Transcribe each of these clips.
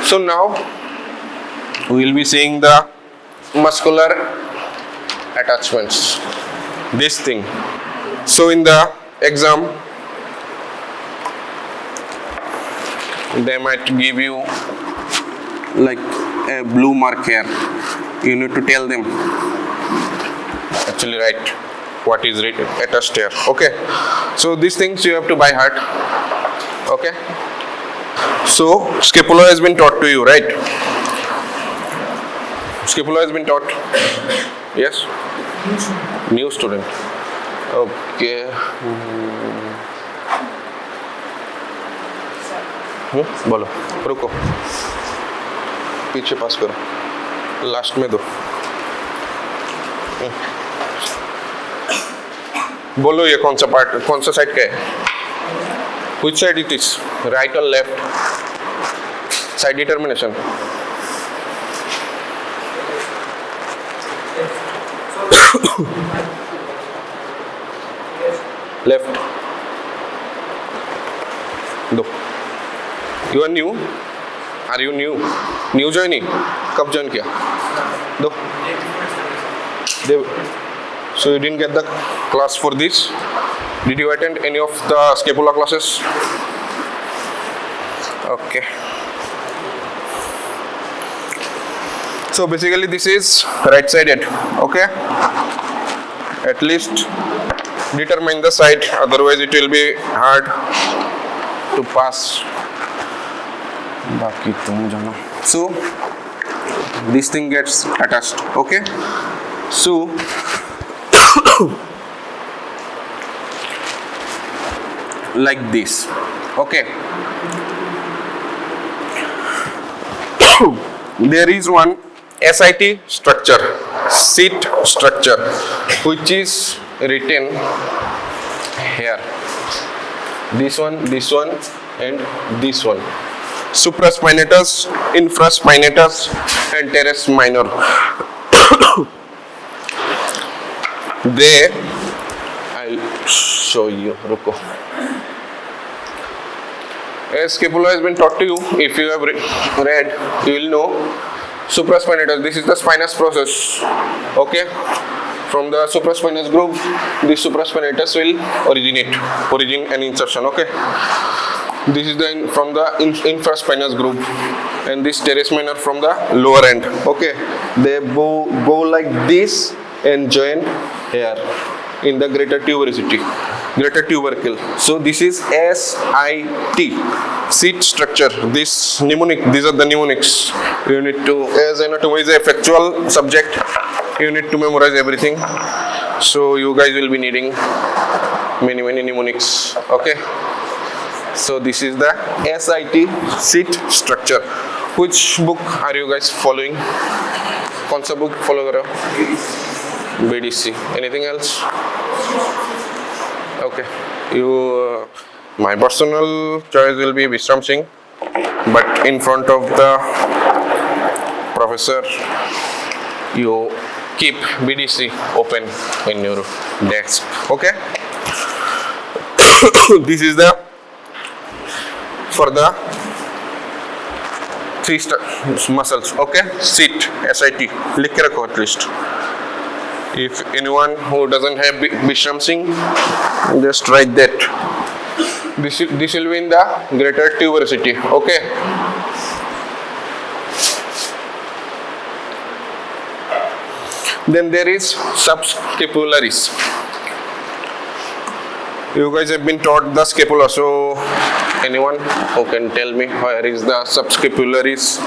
So now we will be seeing the muscular attachments, this thing. So in the exam they might give you like a blue mark here. You need to tell them, actually write what is written attached here. Okay, so these things you have to by heart. Okay, so scapula has been taught to you, right? Scapula has been taught. Yes, new student. Okay. बोलो, रुको, पीछे पास करो, last में दो. बोलो ये कौन सा पार्ट, कौन सा साइड का है? Which side it is? Right or left? Side determination. Left. दो. You are new? Are you new? New joining? कब join किया? दो. So you didn't get the class for this? Did you attend any of the scapula classes? Okay. So basically this is right sided. Okay. At least determine the side, otherwise it will be hard to pass. So this thing gets attached. Okay. So like this. Okay. There is one SIT structure, seat structure, which is written here. This one, and this one. Supraspinatus, infraspinatus, and teres minor. There, I'll show you. Ruko. As scapula has been taught to you, if you have read, you will know supraspinatus. This is the spinous process. Okay. From the supraspinous groove, this supraspinatus will origin and insertion. Okay. This is from the infraspinous groove, and this teres minor from the lower end. Okay. They go like this and join here in the greater tubercle. So this is SIT, seat structure. These are the mnemonics. You need to, as anatomy is a factual subject, you need to memorize everything. So you guys will be needing many mnemonics. Okay. So this is the SIT, seat structure. Which book are you guys following? कौन सा book follow कर रहे हो? BDC. Anything else? Okay. My personal choice will be Vishram Singh, but in front of the professor, you keep BDC open in your desk. Okay. This is the for the three muscles. Okay. Sit, SIT. लिख के रखो at least. If anyone who doesn't have Vishram Singh, just write that. This will be in the greater tuberosity. Okay. Then there is subscapularis. You guys have been taught the scapula, so anyone who can tell me where is the subscapularis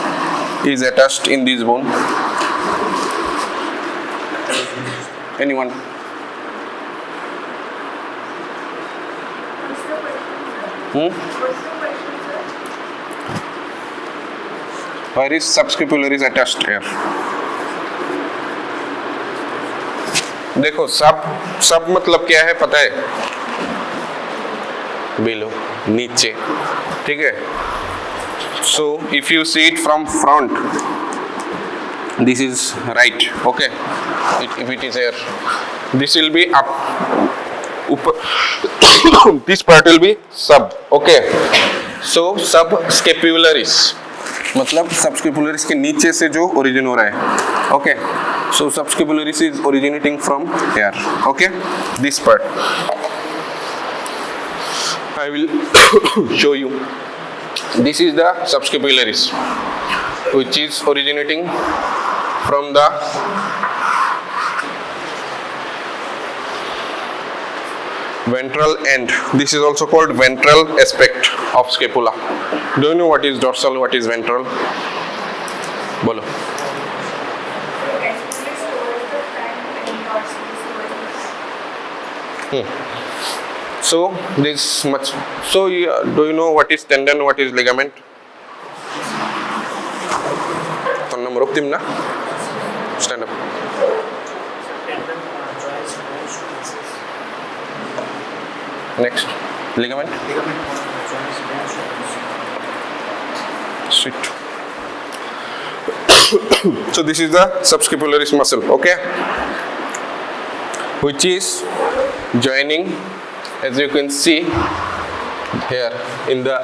is attached in this bone? Anyone? Where is subscapularis attached here? देखो सब मतलब क्या है पता है? Below, नीचे, ठीक है? So if you see it from front, this is right. Okay. If it is here, this will be up. This part will be sub. Okay. So subscapularis. मतलब subscapularis के नीचे से जो origin हो रहा है, okay? So subscapularis is originating from here, okay? This part. I will show you. This is the subscapularis, which is originating from the ventral end. This is also called ventral aspect of scapula. Do you know what is dorsal, what is ventral? Bolo. So this much. So do you know what is tendon, what is ligament? Stand up. Next, ligament. Sit. So this is the subscapularis muscle, okay, which is joining, as you can see here, in the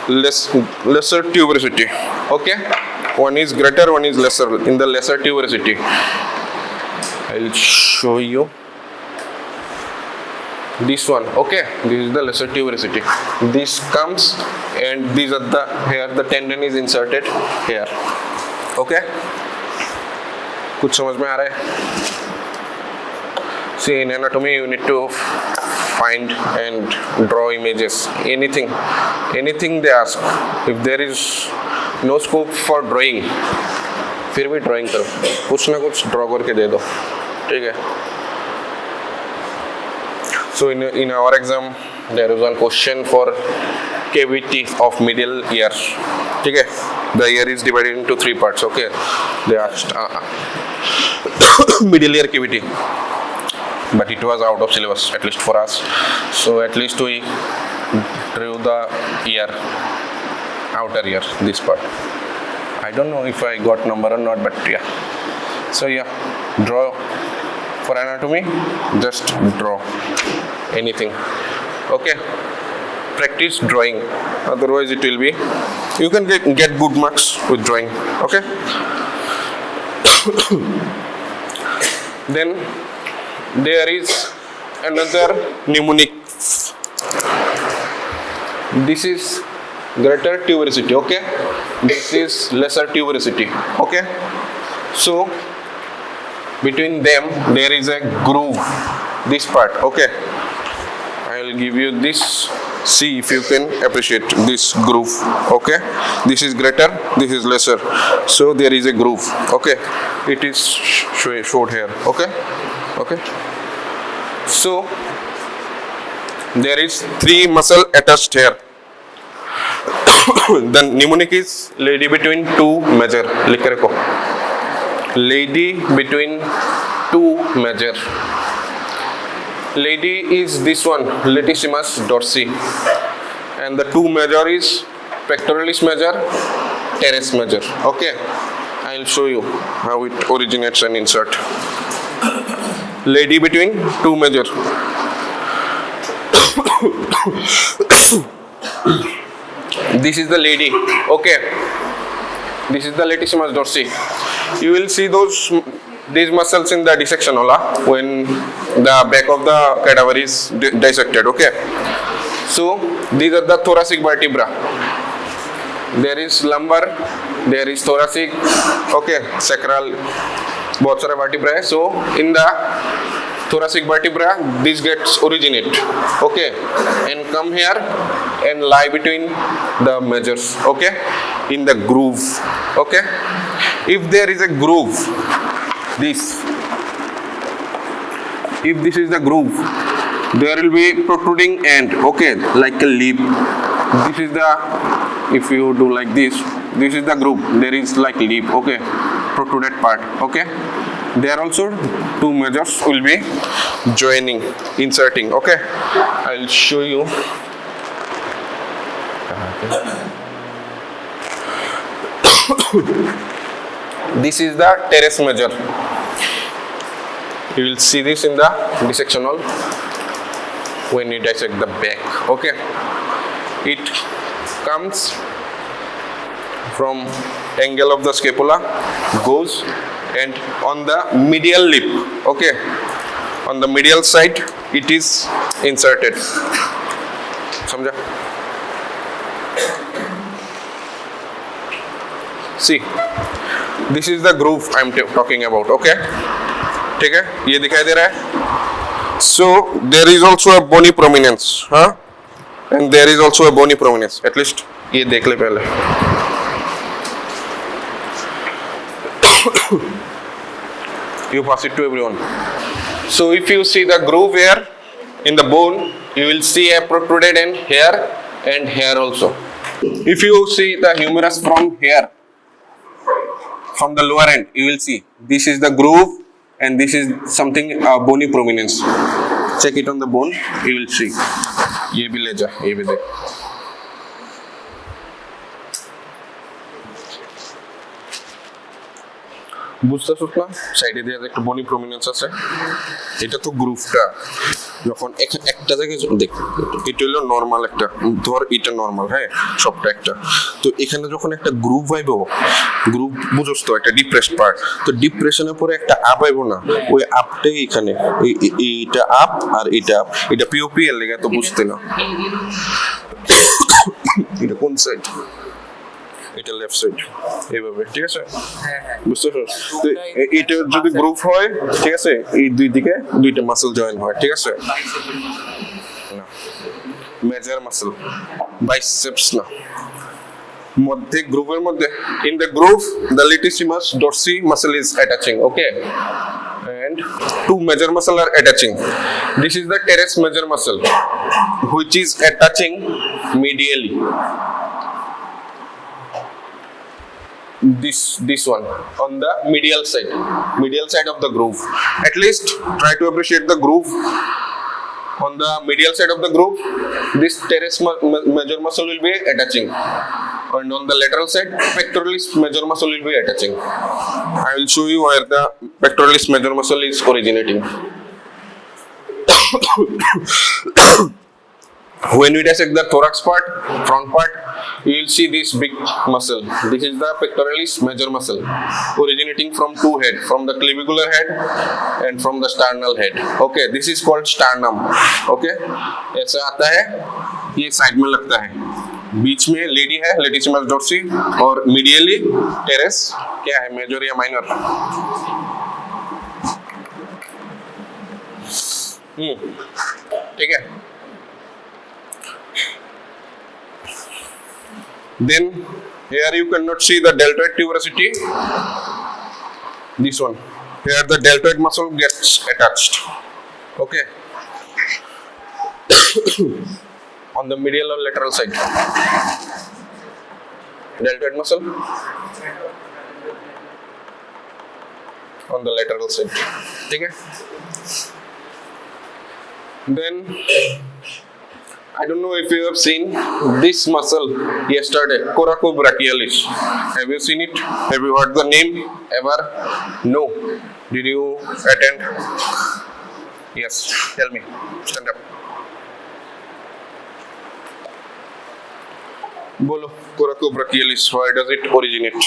lesser tuberosity, okay. One is greater, one is lesser. In the lesser tuberosity, I will show you this one, okay. This is the lesser tuberosity. This comes and these are the, here the tendon is inserted here, okay. कुछ समझ में आ रहा है? See, in anatomy you need to find and draw images. Anything they ask. If there is no scope for drawing, फिर भी drawing करो, कुछ ना कुछ draw करके दे दो, ठीक है? So in our exam there is one question for cavity of middle ear, ठीक है? The ear is divided into 3 parts, okay? They asked middle ear cavity, but it was out of syllabus, at least for us. So at least we drew the ear, outer ear, this part. I don't know if I got number or not, but yeah. So yeah, draw for anatomy, just draw anything, okay. Practice drawing, otherwise it will be, you can get good marks with drawing, okay. Then there is another mnemonic. This is greater tuberosity, okay. This is lesser tuberosity, okay. So between them there is a groove, this part, okay. I will give you this, see if you can appreciate this groove, okay. This is greater, this is lesser, so there is a groove, okay. It is showed here, okay. Okay, so there is 3 muscle attached here. The mnemonic is lady between 2 major. लिख के रखो. Lady between 2 major. Lady is this one, latissimus dorsi, and the 2 major is pectoralis major, teres major. Okay, I will show you how it originates and insert. Lady between 2 major. This is the lady, okay. This is the latissimus dorsi. You will see these muscles in the dissection when the back of the cadaver is dissected, okay. So these are the thoracic vertebra. There is lumbar, there is thoracic, okay, sacral, बहुत सारे vertebra है. So in the thoracic vertebra, this gets originate, okay, and come here and lie between the majors, okay, in the groove, okay. If there is a groove, if this is the groove, there will be protruding end, okay, like a lip. This is the, if you do like this is the groove. There is like lip, okay, protruded part, okay. There also 2 majors will be joining, inserting, okay. I'll show you. This is the teres major. You will see this in the dissection hall when you dissect the back, okay. It comes from angle of the scapula goes and on the medial lip, okay, on the medial side it is inserted. समझा? See, this is the groove I am talking about, okay? ठीक है, ये दिखाई दे रहा है? So there is also a bony prominence, हाँ? And there is also a bony prominence. At least ये देख ले पहले. You pass it to everyone. So if you see the groove here in the bone, you will see a protruded end here and here also. If you see the humerus from here, from the lower end, you will see this is the groove and this is something bony prominence. Check it on the bone, you will see. ये भी ले जा, ये भी देख. বুঝতেছস না সাইডে দিয়ে একটা বনি প্রমিনেন্স আছে, এটা তো গ্রুভটা যখন একটা জায়গায় দেখ, এটা হলো নরমাল একটা, ধর এটা নরমাল, হ্যাঁ সবটা একটা, তো এখানে যখন একটা গ্রুভ আইব, গ্রুভ বুঝছ তো একটা ডিপ্রেসড পার্ট, তো ডিপ্রেশনের পরে একটা আপ আইব না, ওই আপটাই এখানে এইটা আপ আর এটা আপ, এটা পিওপি এর লেগে তো বুঝতে না। এটা কোন সাইড? এটা লেফট সাইড, এইভাবে, ঠিক আছে? বুঝতে পারছো? তো এটা যদি গ্রুপ হয়, ঠিক আছে, এই দুই দিকে দুইটা মাসল জয়েন হয়, ঠিক আছে? না, মেজর মাসল, বাইসেপস না, মধ্যে গ্রুপের মধ্যে, in the groove the latissimus dorsi muscle is attaching, okay, and two major muscle are attaching. This is the teres major muscle which is attaching medially. This one on the medial side of the groove. At least try to appreciate the groove on the medial side of the groove. This teres major muscle will be attaching, and on the lateral side pectoralis major muscle will be attaching. I will show you where the pectoralis major muscle is originating. When we dissect the thorax part, front part, you will see this big muscle. This is the pectoralis major muscle originating from two head, from the clavicular head and from the sternal head. Okay, this is called sternum. Okay, ऐसा आता है, ये side में लगता है, बीच में lady है latissimus dorsi और medially teres क्या है, मेजर या माइनर? ठीक है. Then here you cannot see the deltoid tuberosity. This one here, the deltoid muscle gets attached. Okay, on the medial or lateral side, deltoid muscle on the lateral side. Okay. Then I don't know if you have seen this muscle yesterday, coracobrachialis. Have you seen it? Have you heard the name ever? No. Did you attend? Yes. Tell me. Stand up. Bolo, coracobrachialis. Where does it originate?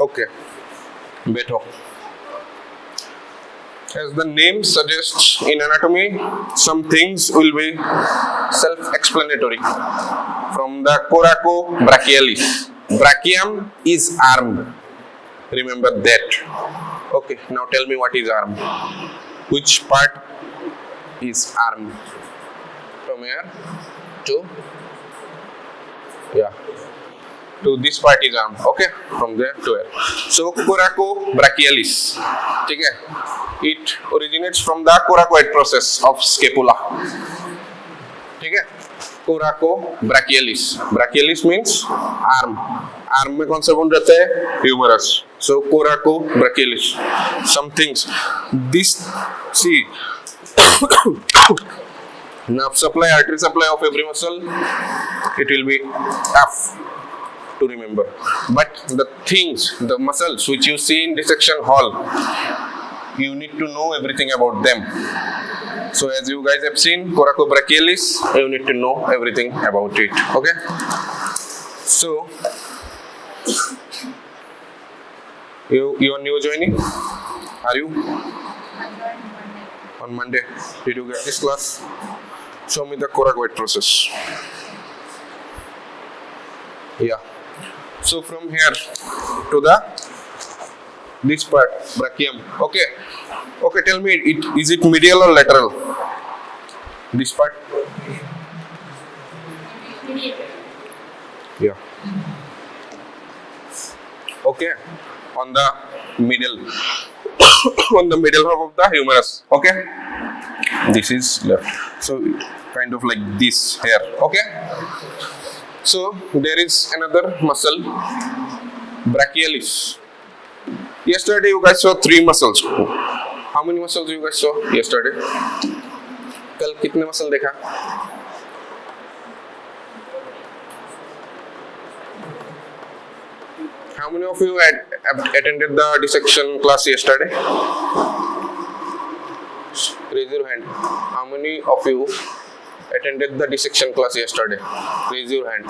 Okay. Better. As the name suggests, in anatomy, some things will be self-explanatory. From the coracobrachialis, brachium is arm. Remember that. Okay, now tell me what is arm. Which part is arm? From here to, yeah, to this part is arm. Okay, from there to here. So coracobrachialis, okay, it originates from the coracoid process of scapula. Okay, coracobrachialis. Brachialis means arm. Arm में कौन सा bone रहता है? Humerus. So coracobrachialis. Some things. This, see, nerve supply, artery supply of every muscle, it will be tough to remember, but the things, the muscles which you see in dissection hall, you need to know everything about them. So as you guys have seen, coracobrachialis, you need to know everything about it. Okay. So you are new joining? Are you? On Monday. Did you get this class? Show me the coracoid process. Yeah. So from here to this part, brachium. Okay. Okay, tell me, is it medial or lateral? This part? Yeah. Okay. On the middle. On the middle half of the humerus. Okay. This is left. So kind of like this here. Okay. So there is another muscle, brachialis. Yesterday you guys saw 3 muscles. How many muscles you guys saw yesterday? कल कितने muscle देखा? How many of you had attended the dissection class yesterday? Raise your hand. How many of you attended the dissection class yesterday? Raise your hand.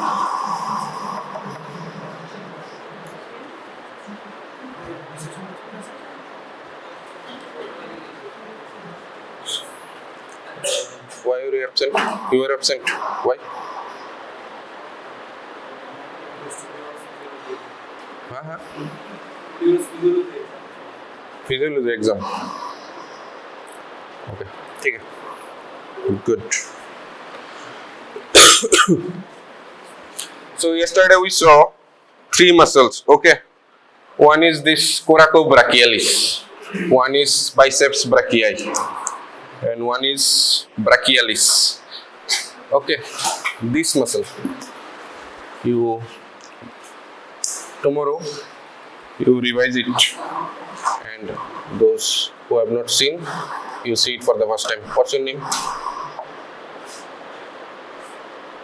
Why are you absent? You are absent. Why? Physiology exam. Okay. ठीक है. Good. So yesterday we saw 3 muscles. Okay. One is this coracobrachialis. One is biceps brachii. And one is brachialis. Okay. This muscle. Tomorrow you revise it, and those who have not seen, you see it for the first time. What's your name?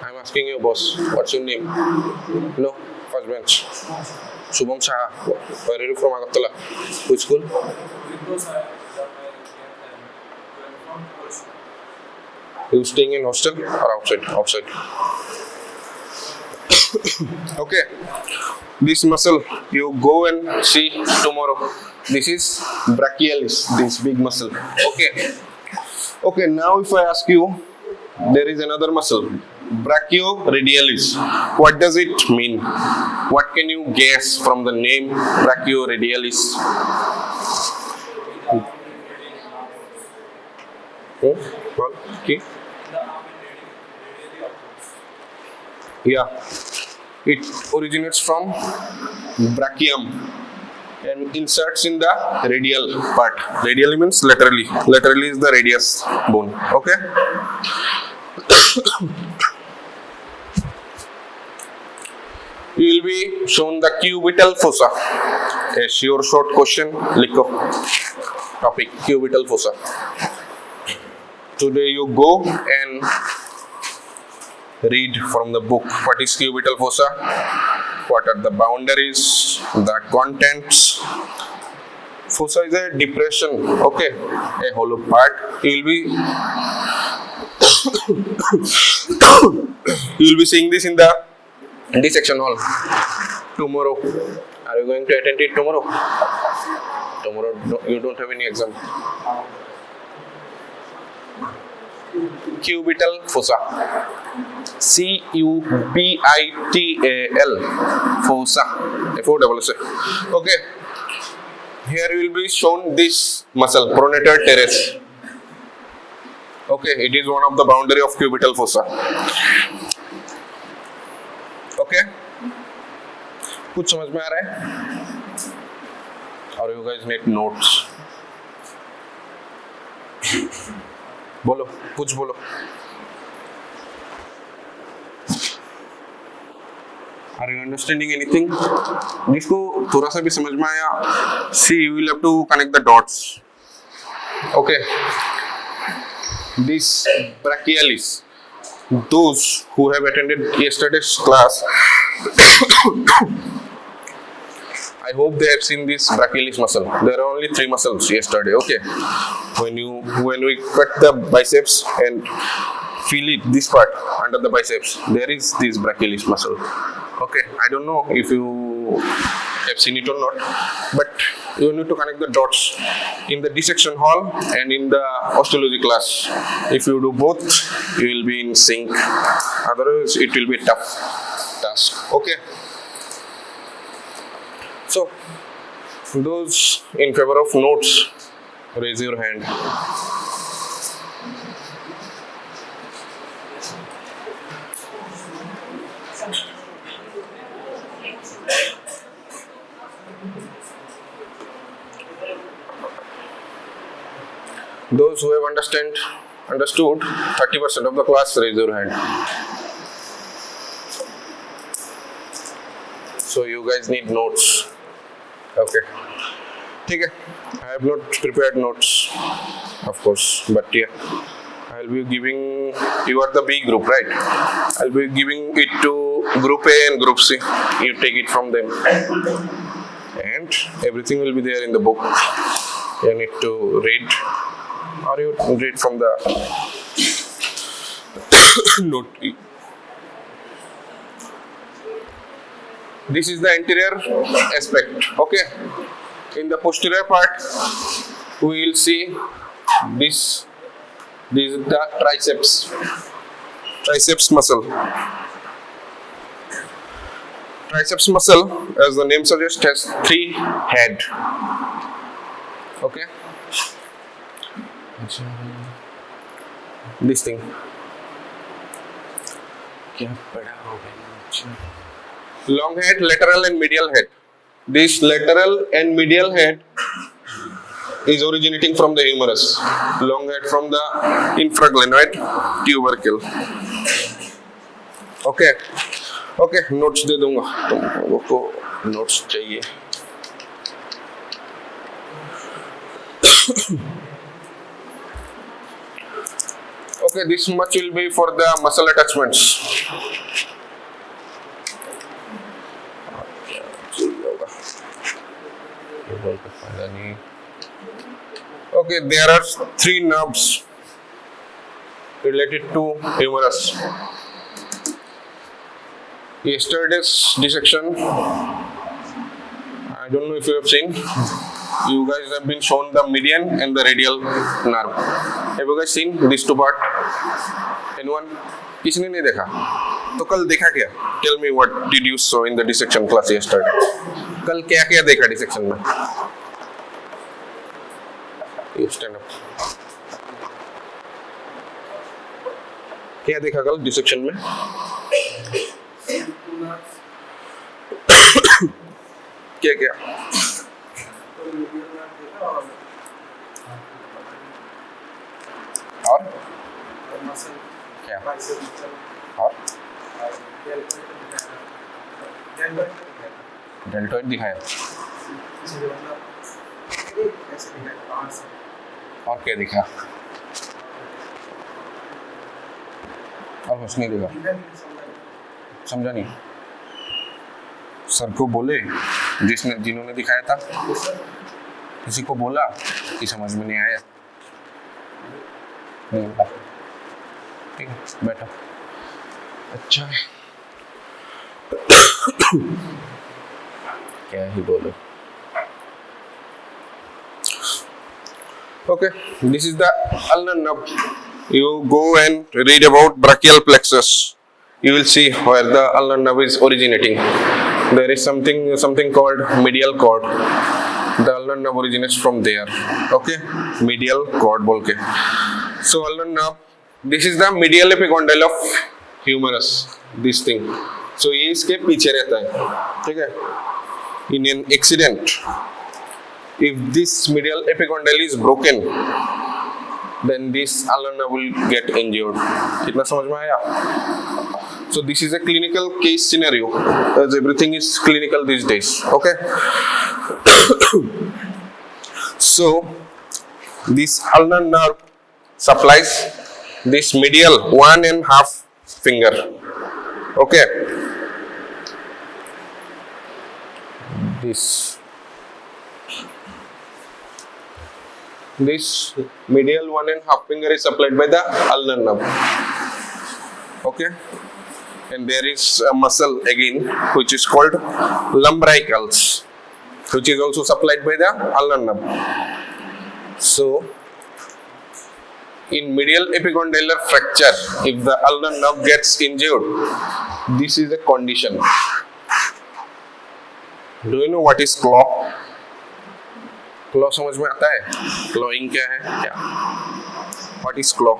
I'm asking you, boss. What's your name? No, first bench. Shubham Shah. Where are you from? Agartala. Which school? You staying in hostel or outside? Outside. Okay. This muscle you go and see tomorrow. This is brachialis, this big muscle. Okay. Okay, now if I ask you, there is another muscle, brachioradialis. What does it mean? What can you guess from the name brachioradialis? Well, okay. Yeah. It originates from brachium and inserts in the radial part. Radially means laterally. Laterally is the radius bone. Okay. You will be shown the cubital fossa. A sure short question. Likho. Topic cubital fossa. Today you go and read from the book what is cubital fossa, what are the boundaries, the contents. Fossa is a depression, okay, a hollow part. You will be seeing this in the dissection hall tomorrow. Are you going to attend it tomorrow? Tomorrow you don't have any exam. Cubital fossa. C-U-B-I-T-A-L. Fossa. F-O-S-S-A. Okay. Here you will be shown this muscle, pronator teres. Okay, it is one of the boundary of cubital fossa. Okay. कुछ समझ में आ रहा है? Or you guys need notes? बोलो, कुछ बोलो. Are you understanding anything? जिसको थोड़ा सा भी समझ में आया, see, you will have to connect the dots. Okay. This brachialis. Those who have attended yesterday's class, I hope they have seen this brachialis muscle. There are only 3 muscles yesterday. Okay, when we cut the biceps and feel it, this part under the biceps, there is this brachialis muscle. Okay, I don't know if you have seen it or not, but you need to connect the dots in the dissection hall and in the osteology class. If you do both, you will be in sync. Otherwise, it will be a tough task. Okay. So, those in favor of notes, raise your hand. Those who have understood 30% of the class, raise your hand. So you guys need notes. Okay. Okay. I have not prepared notes, of course, but yeah, I'll be giving, you are the B group, right? I'll be giving it to group A and group C. You take it from them. And everything will be there in the book. You need to read, or you read from the note. This is the anterior aspect. Okay. In the posterior part, we will see this. This is the triceps muscle. Triceps muscle, as the name suggests, has 3 heads. Okay. This thing. Long head, lateral and medial head. This lateral and medial head is originating from the humerus. Long head from the infraglenoid tubercle. Okay. Okay, notes दे दूंगा तुमको notes चाहिए. Okay, this much will be for the muscle attachments. Okay, there are 3 nerves related to humerus. Yesterday's dissection, I don't know if you have seen, you guys have been shown the median and the radial nerve. Have you guys seen these 2 parts? Anyone? किसने नहीं देखा? तो कल देखा क्या? Tell me what did you saw in the dissection class yesterday? कल क्या क्या देखा dissection में? You stand up. क्या देखा कल dissection में? क्या क्या? और? क्या? और? डेल्टॉइड दिखाया। और क्या दिखा? और कुछ नहीं दिखा। समझा नहीं। सर को बोले जिन्होंने दिखाया था, किसी को बोला कि समझ में नहीं आया। नहीं बोला। ठीक है, बैठो। अच्छा है। क्या ही बोलो। Okay, this is the ulnar nerve. You go and read about brachial plexus. You will see where the ulnar nerve is originating. There is something called medial cord. The ulnar nerve originates from there. Okay, medial cord बोल के. So ulnar nerve. This is the medial epicondyle of humerus. This thing. So ये इसके पीछे रहता है. ठीक है. In an accident, if this medial epicondyle is broken, then this ulnar nerve will get injured. इतना समझ में आया? So this is a clinical case scenario, as everything is clinical these days. Okay. So this ulnar nerve supplies this medial 1.5 finger. Okay. This This medial 1.5 finger is supplied by the ulnar nerve. Okay, and there is a muscle again which is called lumbricals, which is also supplied by the ulnar nerve. So, in medial epicondylar fracture, if the ulnar nerve gets injured, this is a condition. Do you know what is claw? Claw समझ में आता है? Clawing क्या है? क्या? What is claw?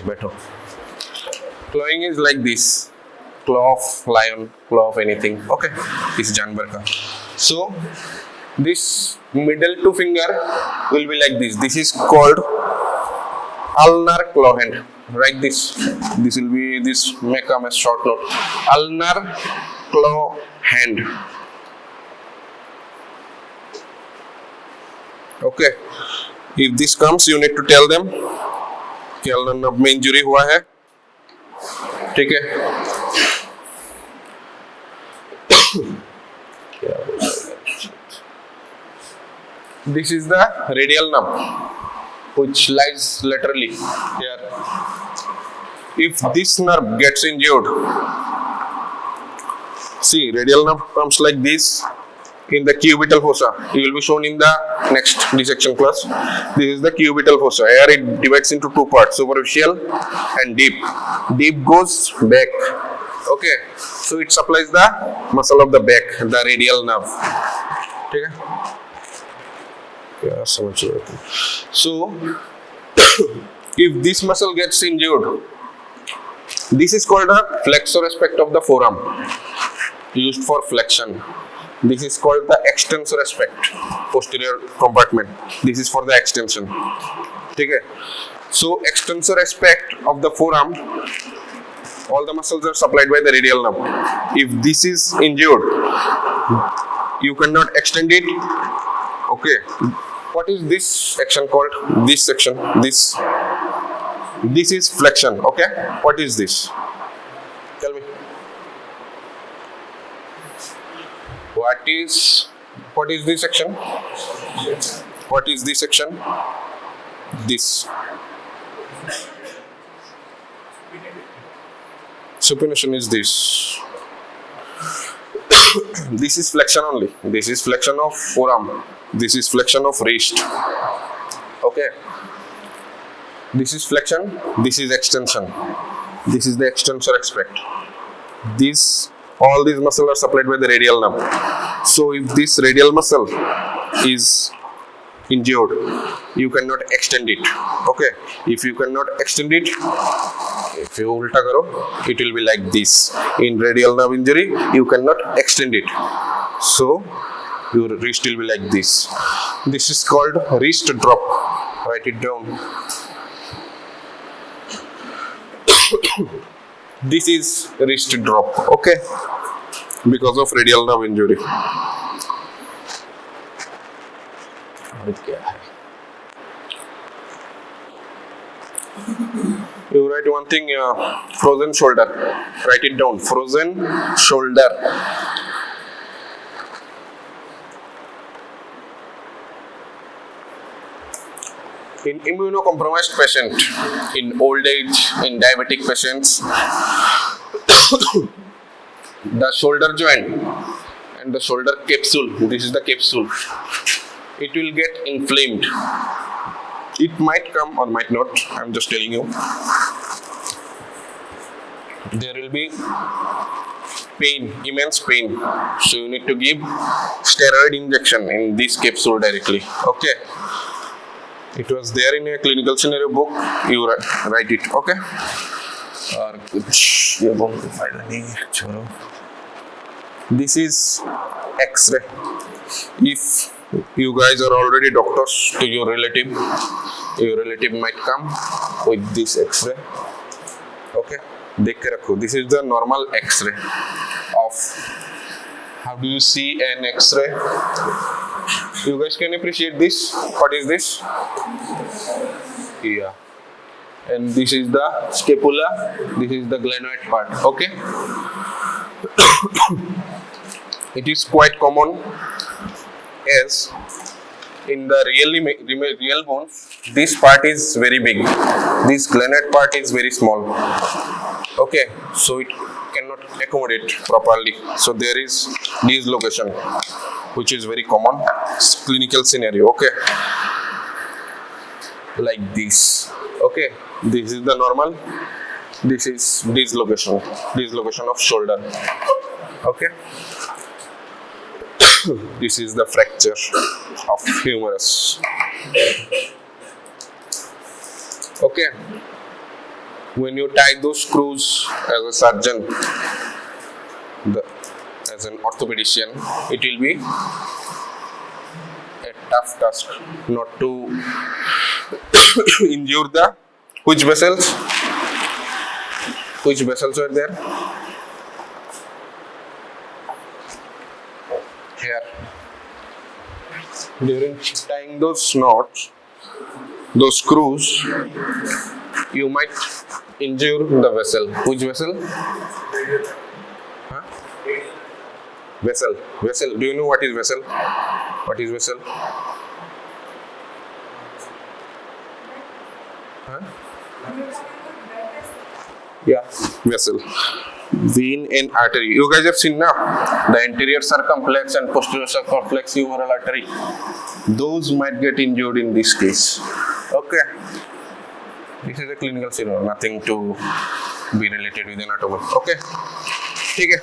बैठो. Clawing is like this. Claw of lion, claw of anything. Okay, इस जानवर का. So this middle two finger will be like this. This is called ulnar claw hand. Write this. This will be this. Make a short note. Ulnar claw hand. Okay. If this comes, you need to tell them कि ulnar nerve में injury हुआ है. ठीक है. This is the radial nerve, which lies laterally here. If this nerve gets injured, see, radial nerve comes like this in the cubital fossa. It will be shown in the next dissection class. This is the cubital fossa. Here it divides into two parts, superficial and deep. Deep goes back. Okay, so it supplies the muscle of the back, the radial nerve. Okay. Yeah, so if this muscle gets injured, this is called a flexor aspect of the forearm, used for flexion. This is called the extensor aspect, posterior compartment. This is for the extension. Okay. So extensor aspect of the forearm, all the muscles are supplied by the radial nerve. If this is injured, you cannot extend it. Okay. What is this section called? This section. This is flexion. Okay. What is this? Tell me. What is this section? What is this section? This. Supination is this. This is flexion only. This is flexion of forearm. This is flexion of wrist. Okay. This is flexion. This is extension. This is the extensor aspect. All these muscles are supplied by the radial nerve. So if this radial muscle is injured, you cannot extend it. Okay. If you cannot extend it, if you ulta karo, it will be like this. In radial nerve injury, you cannot extend it. So your wrist will be like this. This is called wrist drop. Write it down. This is wrist drop. Okay. Because of radial nerve injury. You write one thing, frozen shoulder. Write it down. Frozen shoulder. In immunocompromised patient, in old age, in diabetic patients, the shoulder joint and the shoulder capsule, this is the capsule, it will get inflamed. It might come or might not, I'm just telling you. There will be pain, immense pain. So you need to give steroid injection in this capsule directly. Okay. It was there in a clinical scenario book. You write it. Okay. This is X-ray. If you guys are already doctors to your relative might come with this X-ray. Okay. देख के रखो. This is the normal X-ray of. How do you see an X-ray? You guys can appreciate this. What is this? Yeah. And this is the scapula. This is the glenoid part. Okay. It is quite common as in the real bones, this part is very big, this glenoid part is very small. Okay, so it cannot accommodate properly. So there is dislocation, which is very common clinical scenario. Okay, like this. Okay, this is the normal. This is dislocation of shoulder. Okay. This is the fracture of humerus. Okay. When you tie those screws as a surgeon, as an orthopedician, it will be a tough task not to injure the which vessels? Which vessels were there? Here. During tying those knots, those screws, you might injure the vessel. Which vessel? Huh? Vessel. Vessel. Do you know what is vessel? What is vessel? Huh? Yeah, vessel. Vein and artery. You guys have seen now the anterior circumflex and posterior circumflex humeral artery. Those might get injured in this case. Okay. This is a clinical scenario, nothing to be related with anatomy. Okay. ठीक है.